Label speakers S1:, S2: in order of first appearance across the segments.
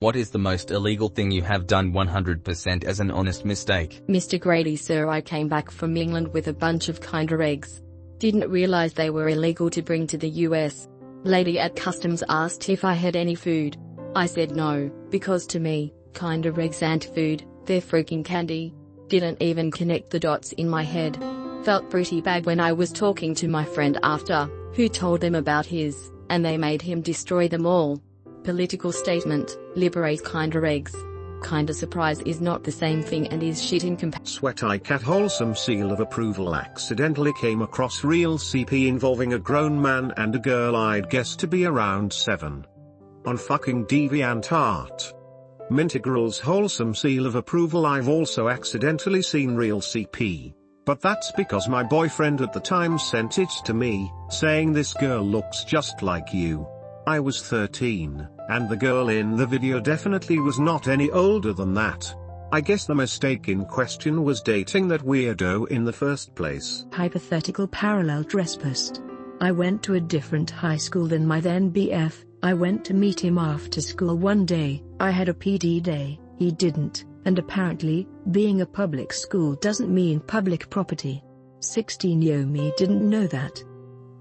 S1: What is the most illegal thing you have done 100% as an honest mistake?
S2: Mr. Grady, sir, I came back from England with a bunch of Kinder eggs. Didn't realize they were illegal to bring to the US. Lady at customs asked if I had any food. I said no, because to me, Kinder eggs aren't food, they're freaking candy. Didn't even connect the dots in my head. Felt pretty bad when I was talking to my friend after, who told them about his, and they made him destroy them all. Political statement: liberate Kinder eggs. Kinder surprise is not the same thing and is shit in comparison.
S3: Sweat I cat wholesome seal of approval accidentally came across real CP involving a grown man and a girl I'd guess to be around 7. On fucking DeviantArt. Mintigral's wholesome seal of approval. I've also accidentally seen real CP. But that's because my boyfriend at the time sent it to me, saying this girl looks just like you. I was 13, and the girl in the video definitely was not any older than that. I guess the mistake in question was dating that weirdo in the first place.
S4: Hypothetical parallel trespass. I went to a different high school than my then BF. I went to meet him after school one day. I had a PD day, he didn't, and apparently, being a public school doesn't mean public property. 16-year-old me didn't know that.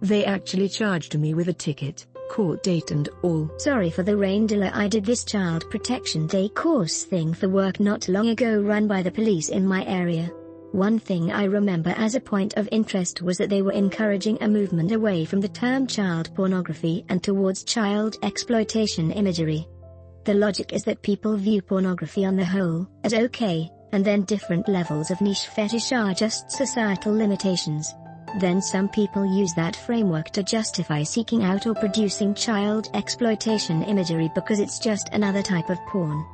S4: They actually charged me with a ticket, court date and all.
S5: Sorry for the rain delay. I did this child protection day course thing for work not long ago, run by the police in my area. One thing I remember as a point of interest was that they were encouraging a movement away from the term child pornography and towards child exploitation imagery. The logic is that people view pornography on the whole as okay, and then different levels of niche fetish are just societal limitations. Then some people use that framework to justify seeking out or producing child exploitation imagery because it's just another type of porn.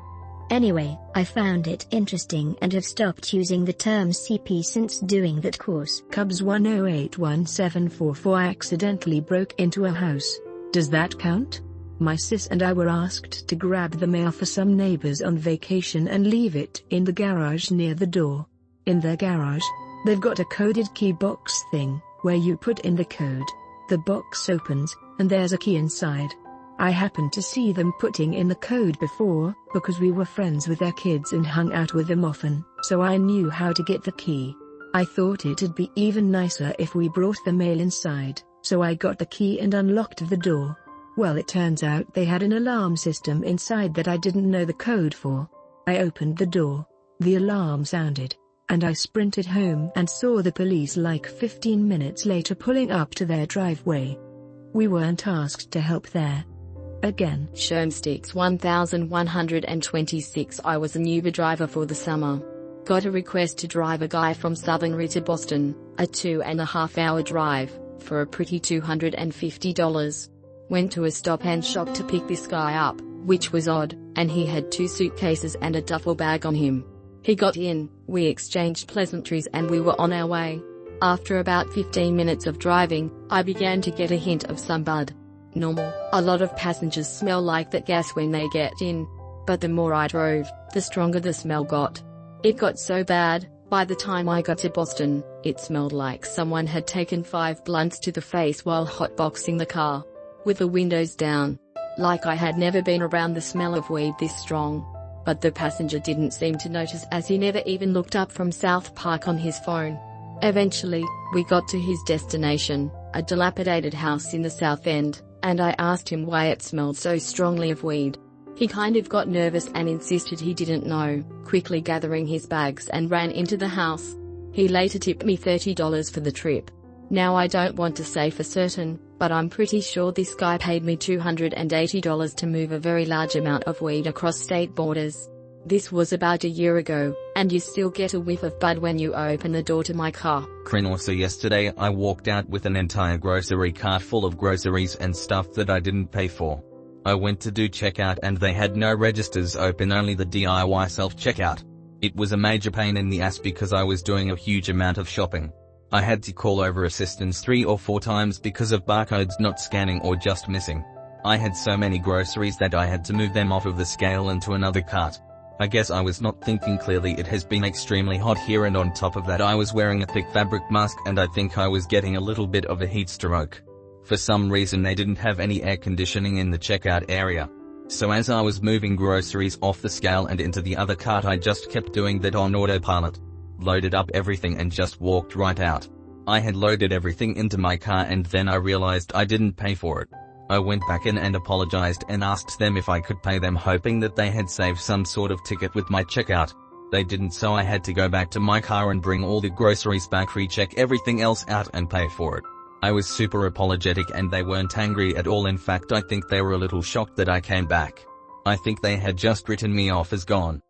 S5: Anyway, I found it interesting and have stopped using the term CP since doing that course.
S4: Cubs 1081744 accidentally broke into a house. Does that count? My sis and I were asked to grab the mail for some neighbors on vacation and leave it in the garage near the door. In their garage, they've got a coded key box thing, where you put in the code. The box opens, and there's a key inside. I happened to see them putting in the code before, because we were friends with their kids and hung out with them often, so I knew how to get the key. I thought it'd be even nicer if we brought the mail inside, so I got the key and unlocked the door. Well, it turns out they had an alarm system inside that I didn't know the code for. I opened the door, the alarm sounded, and I sprinted home and saw the police like 15 minutes later pulling up to their driveway. We weren't asked to help there. Again.
S2: Shermsticks 1126. I was an Uber driver for the summer. Got a request to drive a guy from Southern to Boston, a 2.5-hour drive, for a pretty $250. Went to a stop-and shop to pick this guy up, which was odd, and he had 2 suitcases and a duffel bag on him. He got in, we exchanged pleasantries and we were on our way. After about 15 minutes of driving, I began to get a hint of some bud. Normal, a lot of passengers smell like that gas when they get in. But the more I drove, the stronger the smell got. It got so bad, by the time I got to Boston, it smelled like someone had taken 5 blunts to the face while hotboxing the car. With the windows down. Like I had never been around the smell of weed this strong. But the passenger didn't seem to notice as he never even looked up from South Park on his phone. Eventually, we got to his destination, a dilapidated house in the South End, and I asked him why it smelled so strongly of weed. He kind of got nervous and insisted he didn't know, quickly gathering his bags and ran into the house. He later tipped me $30 for the trip. Now I don't want to say for certain, but I'm pretty sure this guy paid me $280 to move a very large amount of weed across state borders. This was about a year ago, and you still get a whiff of bud when you open the door to my car.
S1: Also yesterday I walked out with an entire grocery cart full of groceries and stuff that I didn't pay for. I went to do checkout and they had no registers open, only the DIY self-checkout. It was a major pain in the ass because I was doing a huge amount of shopping. I had to call over assistance 3 or 4 times because of barcodes not scanning or just missing. I had so many groceries that I had to move them off of the scale into another cart. I guess I was not thinking clearly. It has been extremely hot here, and on top of that I was wearing a thick fabric mask and I think I was getting a little bit of a heat stroke. For some reason they didn't have any air conditioning in the checkout area. So as I was moving groceries off the scale and into the other cart, I just kept doing that on autopilot. Loaded up everything and just walked right out. I had loaded everything into my car and then I realized I didn't pay for it. I went back in and apologized and asked them if I could pay them, hoping that they had saved some sort of ticket with my checkout. They didn't, so I had to go back to my car and bring all the groceries back, recheck everything else out and pay for it. I was super apologetic and they weren't angry at all. In fact, I think they were a little shocked that I came back. I think they had just written me off as gone.